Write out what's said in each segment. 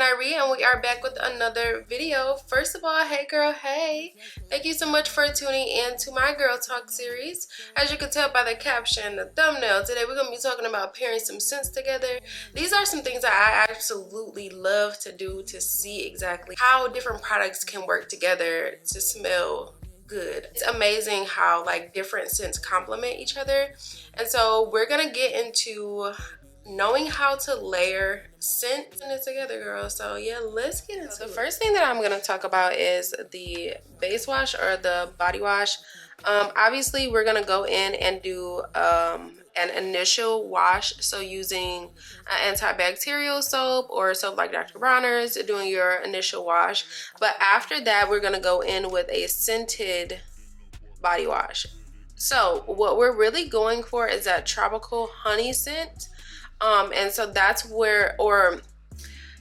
Ny'Ree, and we are back with another video. First of all, hey girl, hey. Thank you so much for tuning in to my Girl Talk series. As you can tell by the caption, the thumbnail, today we're going to be talking about pairing some scents together. These are some things that I absolutely love to do, to see exactly how different products can work together to smell good. It's amazing how like different scents complement each other. And so we're going to get into knowing how to layer scents in it together, girl. So yeah, let's get into it. The first thing that I'm going to talk about is the base wash or the body wash. Obviously we're going to go in and do an initial wash, so using an antibacterial soap or soap like Dr. Bronner's, doing your initial wash. But after that, we're going to go in with a scented body wash. So what we're really going for is that tropical honey scent. And so that's where, or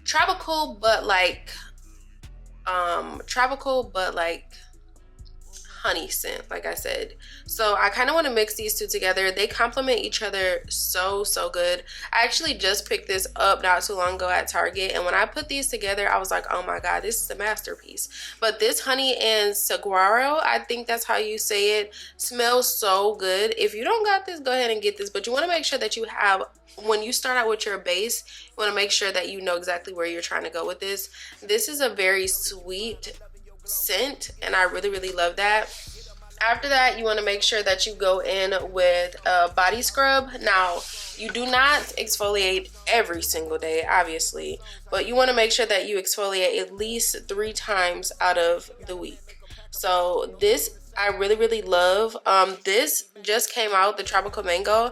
tropical but like honey scent, like I said. So I kind of want to mix these two together. They complement each other so good. I actually just picked this up not too long ago at Target, and when I put these together, I was like, oh my god, this is a masterpiece. But this honey and saguaro, I think that's how you say it, smells so good. If you don't got this, go ahead and get this, but you want to make sure that you have, when you start out with your base, you want to make sure that you know exactly where you're trying to go with this. This is a very sweet scent, and I really love that. After that, you want to make sure that you go in with a body scrub. Now, you do not exfoliate every single day, obviously, but you want to make sure that you exfoliate at least 3 times out of the week. So this I really love. This just came out, the tropical mango.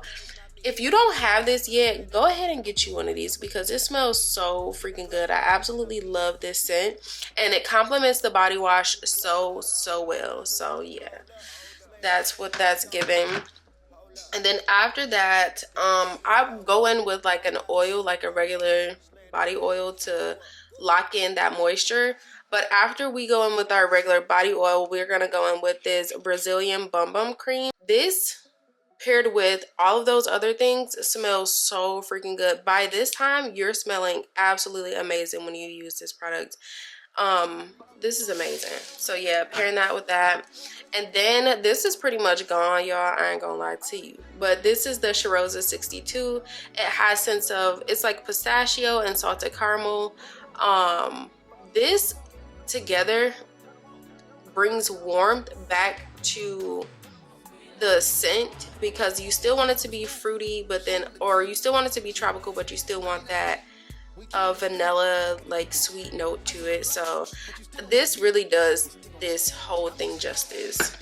If you don't have this yet, go ahead and get you one of these because it smells so freaking good. I absolutely love this scent, and it complements the body wash so well. So yeah, that's what that's giving. And then after that, I go in with like an oil, like a regular body oil, to lock in that moisture. But after we go in with our regular body oil, we're gonna go in with this Brazilian Bum Bum cream. This, paired with all of those other things, smells so freaking good. By this time, you're smelling absolutely amazing when you use this product. This is amazing. So yeah, pairing that with that. And then this is pretty much gone, y'all. I ain't gonna lie to you. But this is the Cheirosa 62. It has scents of, it's like pistachio and salted caramel. This together brings warmth back to the scent, because you still want it to be fruity, but then, or you still want it to be tropical, but you still want that vanilla like sweet note to it. So this really does this whole thing justice.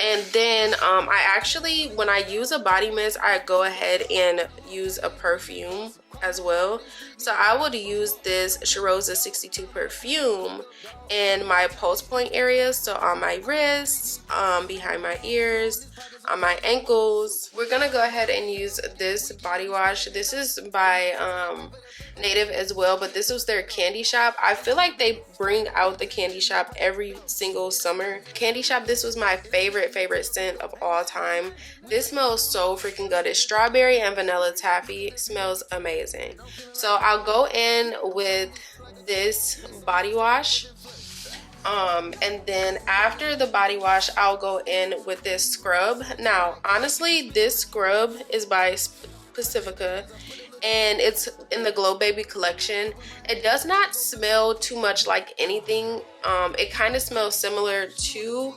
And then I actually, when I use a body mist, I go ahead and use a perfume as well. So I would use this Cheirosa 62 perfume in my pulse point areas, so on my wrists, behind my ears, on my ankles. We're gonna go ahead and use this body wash. This is by Native as well, but this was their Candy Shop. I feel like they bring out the Candy Shop every single summer. Candy Shop, this was my favorite scent of all time. This smells so freaking good. It's strawberry and vanilla taffy. It smells amazing. So I'll go in with this body wash. And then after the body wash, I'll go in with this scrub. Now, honestly, this scrub is by Pacifica, and it's in the Glow Baby collection. It does not smell too much like anything. It kind of smells similar to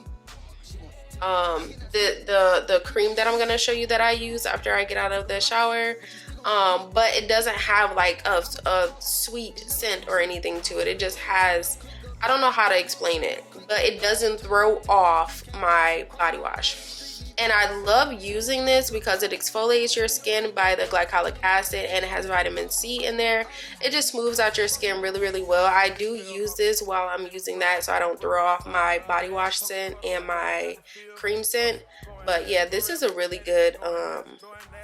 the cream that I'm gonna show you that I use after I get out of the shower. But it doesn't have like a sweet scent or anything to it. It just has, I don't know how to explain it, but it doesn't throw off my body wash. And I love using this because it exfoliates your skin by the glycolic acid, and it has vitamin C in there. It just smooths out your skin really well. I do use this while I'm using that, so I don't throw off my body wash scent and my cream scent. But yeah, this is a really good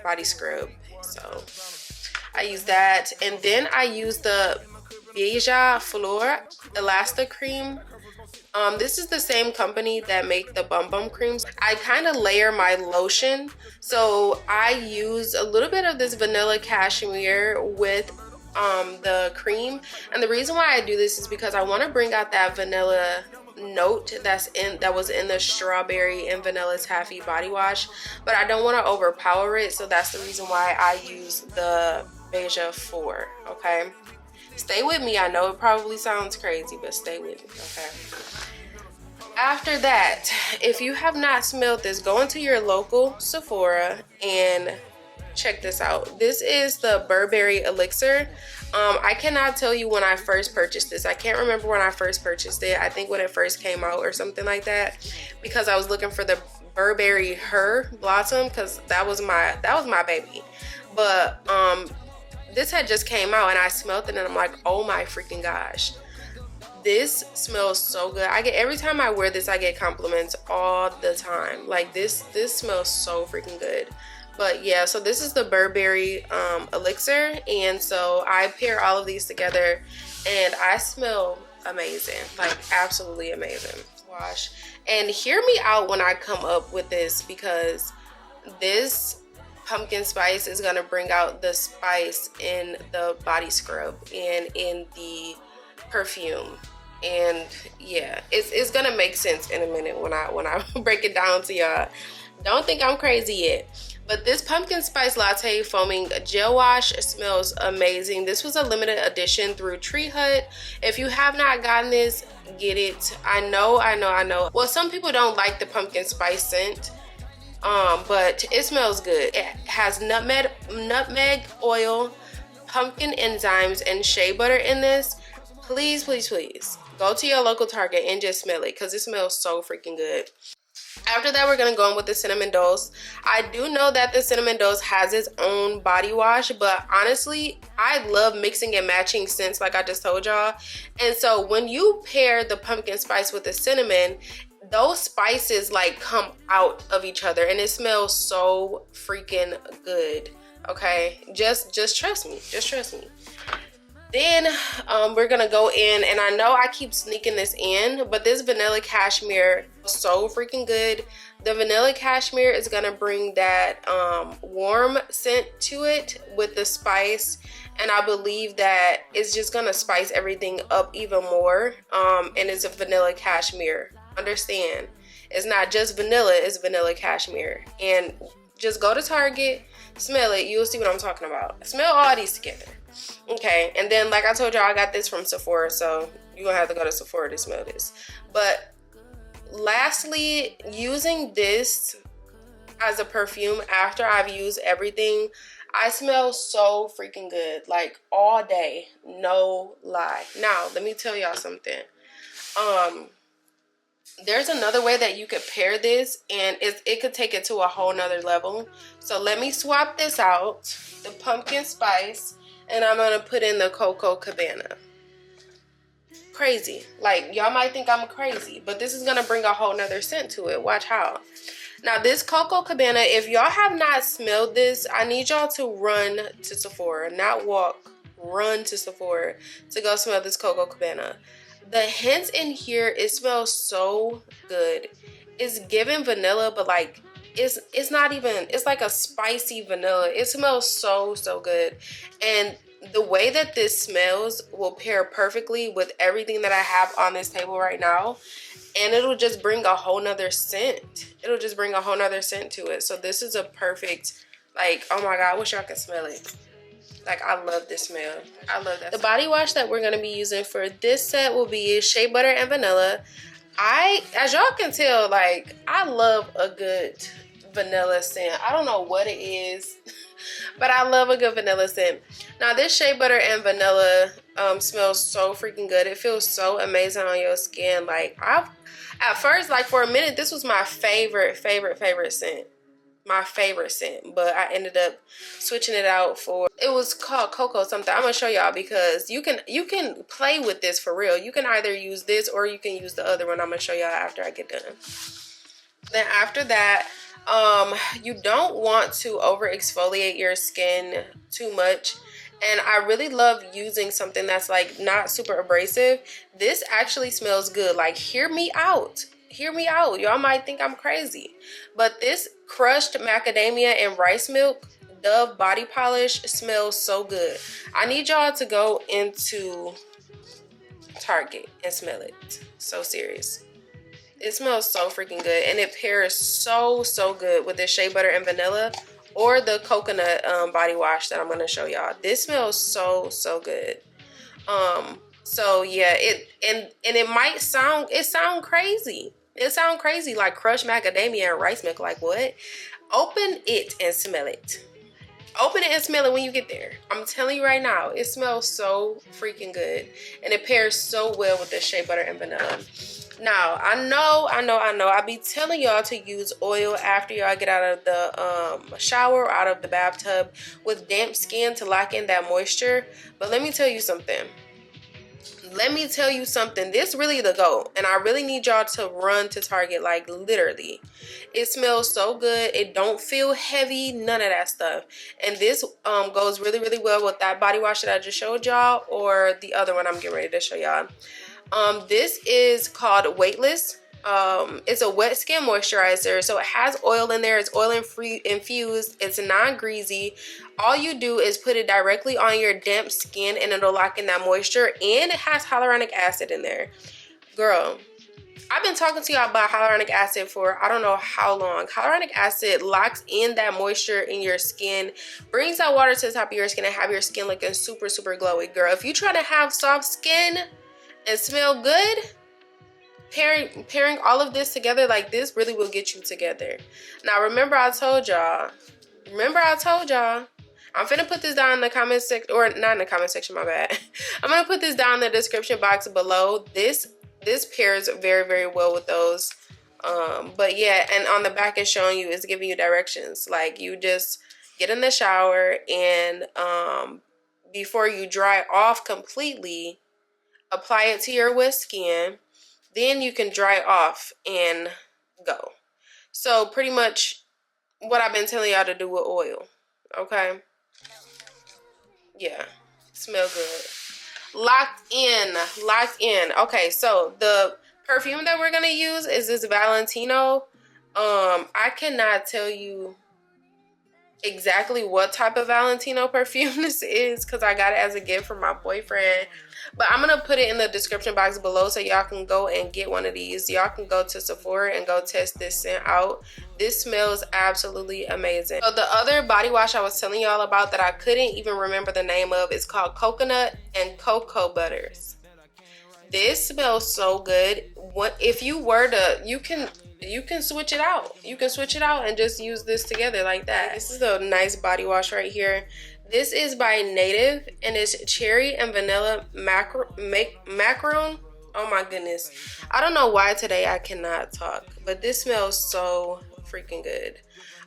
body scrub. So I use that, and then I use the Beija Flor Elasta Cream. This is the same company that make the Bum Bum creams. I kind of layer my lotion, so I use a little bit of this vanilla cashmere with the cream. And the reason why I do this is because I want to bring out that vanilla note that was in the strawberry and vanilla taffy body wash, but I don't want to overpower it, so that's the reason why I use the Beija 4. Okay, stay with me. I know it probably sounds crazy, but stay with me. Okay, after that, if you have not smelled this, go into your local Sephora and check this out. This is the Burberry Elixir. I cannot tell you when I first purchased this. I can't remember when I first purchased it. I think when it first came out or something like that, because I was looking for the Burberry Her Blossom, because that was my baby. But this had just came out and I smelled it and I'm like, oh my freaking gosh, this smells so good. Every time I wear this, I get compliments all the time. Like this smells so freaking good. But yeah, so this is the Burberry Elixir, and so I pair all of these together and I smell amazing, like absolutely amazing. Wash. And hear me out when I come up with this, because this pumpkin spice is gonna bring out the spice in the body scrub and in the perfume. And yeah, it's gonna make sense in a minute when I break it down to y'all. Don't think I'm crazy yet. But this pumpkin spice latte foaming gel wash smells amazing. This was a limited edition through Tree Hut. If you have not gotten this, get it. I know. Well, some people don't like the pumpkin spice scent, but it smells good. It has nutmeg oil, pumpkin enzymes, and shea butter in this. Please, please, please go to your local Target and just smell it, because it smells so freaking good. After that, we're going to go in with the Cinnamon Dose. I do know that the Cinnamon Dose has its own body wash, but honestly, I love mixing and matching scents like I just told y'all. And so when you pair the pumpkin spice with the cinnamon, those spices like come out of each other and it smells so freaking good. Okay, just trust me. Just trust me. Then we're gonna go in, and I know I keep sneaking this in, but this vanilla cashmere is so freaking good. The vanilla cashmere is gonna bring that warm scent to it with the spice, and I believe that it's just gonna spice everything up even more. And it's a vanilla cashmere. Understand, it's not just vanilla, it's vanilla cashmere. And just go to Target, smell it, you'll see what I'm talking about. Smell all these together. Okay, and then like I told y'all, I got this from Sephora, so you're gonna have to go to Sephora to smell this. But lastly, using this as a perfume after I've used everything, I smell so freaking good, like all day, no lie. Now let me tell y'all something. There's another way that you could pair this, and it could take it to a whole nother level. So let me swap this out, the pumpkin spice, and I'm gonna put in the Coco Cabana. Crazy. Like, y'all might think I'm crazy, but this is gonna bring a whole nother scent to it. Watch how. Now, this Coco Cabana, if y'all have not smelled this, I need y'all to run to Sephora. Not walk, run to Sephora to go smell this Coco Cabana. The hints in here, it smells so good. It's giving vanilla, but like, it's not even, it's like a spicy vanilla. It smells so good. And the way that this smells will pair perfectly with everything that I have on this table right now, and it'll just bring a whole nother scent. It'll just bring a whole nother scent to it. So this is a perfect, like, oh my god, I wish y'all could smell it. Like, I love this smell. I love that. The body wash that we're going to be using for this set will be shea butter and vanilla. As y'all can tell, like, I love a good vanilla scent. I don't know what it is, but I love a good vanilla scent. Now, this shea butter and vanilla smells so freaking good. It feels so amazing on your skin. Like, at first, like, for a minute, this was my favorite scent. My favorite scent, but I ended up switching it out for, it was called Coco something. I'm gonna show y'all, because you can play with this for real. You can either use this or you can use the other one. I'm gonna show y'all after I get done. Then after that, you don't want to over exfoliate your skin too much, and I really love using something that's like not super abrasive. This actually smells good. Like, hear me out. Hear me out. Y'all might think I'm crazy, but this crushed macadamia and rice milk, Dove body polish smells so good. I need y'all to go into Target and smell it. So serious. It smells so freaking good, and it pairs so good with the shea butter and vanilla or the coconut body wash that I'm gonna show y'all. This smells so good. So yeah, it might sound crazy. It sound crazy, like crushed macadamia and rice milk. Like what? Open it and smell it. Open it and smell it when you get there. I'm telling you right now, it smells so freaking good, and it pairs so well with the shea butter and vanilla. Now, I know, I be telling y'all to use oil after y'all get out of the shower or out of the bathtub with damp skin to lock in that moisture. But let me tell you something. This really the goal, and I really need y'all to run to Target, like literally. It smells so good. It don't feel heavy, none of that stuff. And this goes really well with that body wash that I just showed y'all, or the other one I'm getting ready to show y'all. This is called Weightless. It's a wet skin moisturizer, so it has oil in there. It's oil infused. It's non-greasy. All you do is put it directly on your damp skin, and it'll lock in that moisture. And it has hyaluronic acid in there. Girl, I've been talking to y'all about hyaluronic acid for I don't know how long. Hyaluronic acid locks in that moisture in your skin, brings that water to the top of your skin, and have your skin looking super glowy. Girl, if you try to have soft skin and smell good, pairing all of this together like this really will get you together. Now remember I told y'all, I'm finna put this down in the comment section, or not in the comment section, my bad. I'm gonna put this down in the description box below. This pairs very well with those. But yeah, and on the back it's showing you, it's giving you directions. Like you just get in the shower, and before you dry off completely, apply it to your wet skin. Then you can dry off and go. So pretty much what I've been telling y'all to do with oil. Okay? Yeah. Smell good. Locked in. Okay, so the perfume that we're going to use is this Valentino. I cannot tell you exactly what type of Valentino perfume this is, because I got it as a gift from my boyfriend. But I'm gonna put it in the description box below so y'all can go and get one of these. Y'all can go to Sephora and go test this scent out. This smells absolutely amazing. So the other body wash I was telling y'all about that I couldn't even remember the name of is called Coconut and Cocoa Butters. This smells so good. What if you were to, you can switch it out. You can switch it out and just use this together like that. This is a nice body wash right here. This is by Native, and it's cherry and vanilla macaron. Oh my goodness. I don't know why today I cannot talk, but this smells so freaking good.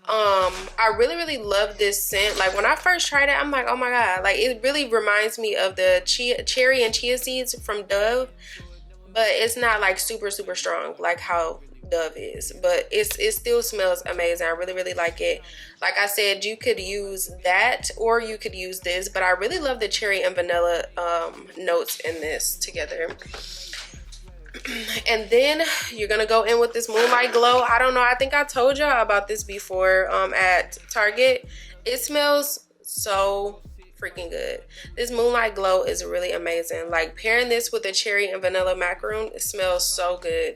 I really love this scent. Like when I first tried it, I'm like, oh my god, like it really reminds me of the cherry and chia seeds from Dove, but it's not like super strong like how Dove is, but it still smells amazing. I really like it. Like I said, you could use that or you could use this, but I really love the cherry and vanilla notes in this together. And then you're gonna go in with this Moonlight Glow. I don't know, I think I told y'all about this before at Target. It smells so freaking good. This Moonlight Glow is really amazing. Like pairing this with the cherry and vanilla macaron, it smells so good.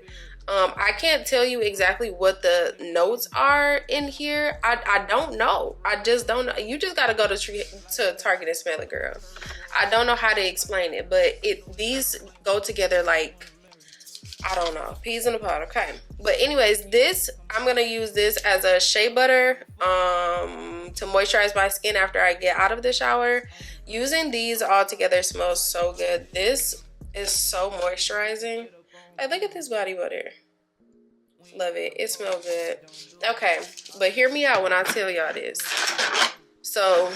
I can't tell you exactly what the notes are in here. I don't know. I just don't know. You just gotta go to Target and smell it, girl. I don't know how to explain it, but these go together like, I don't know, peas in a pod. Okay, but anyways, this, I'm gonna use this as a shea butter to moisturize my skin after I get out of the shower. Using these all together smells so good. This is so moisturizing. Like, look at this body butter. Love it. It smells good. Okay, but hear me out when I tell y'all this. So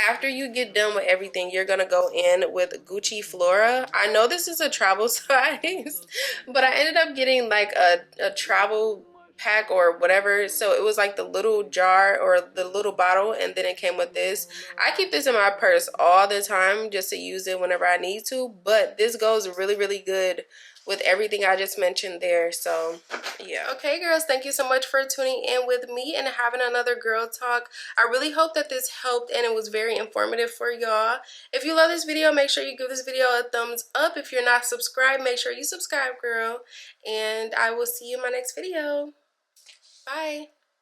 after you get done with everything, you're gonna go in with Gucci Flora. I know this is a travel size, but I ended up getting like a travel pack or whatever. So it was like the little jar or the little bottle, and then it came with this. I keep this in my purse all the time just to use it whenever I need to, but this goes really good with everything I just mentioned there. So yeah. Okay, girls, thank you so much for tuning in with me and having another girl talk. I really hope that this helped and it was very informative for y'all. If you love this video, make sure you give this video a thumbs up. If you're not subscribed, make sure you subscribe, girl. And I will see you in my next video. Bye.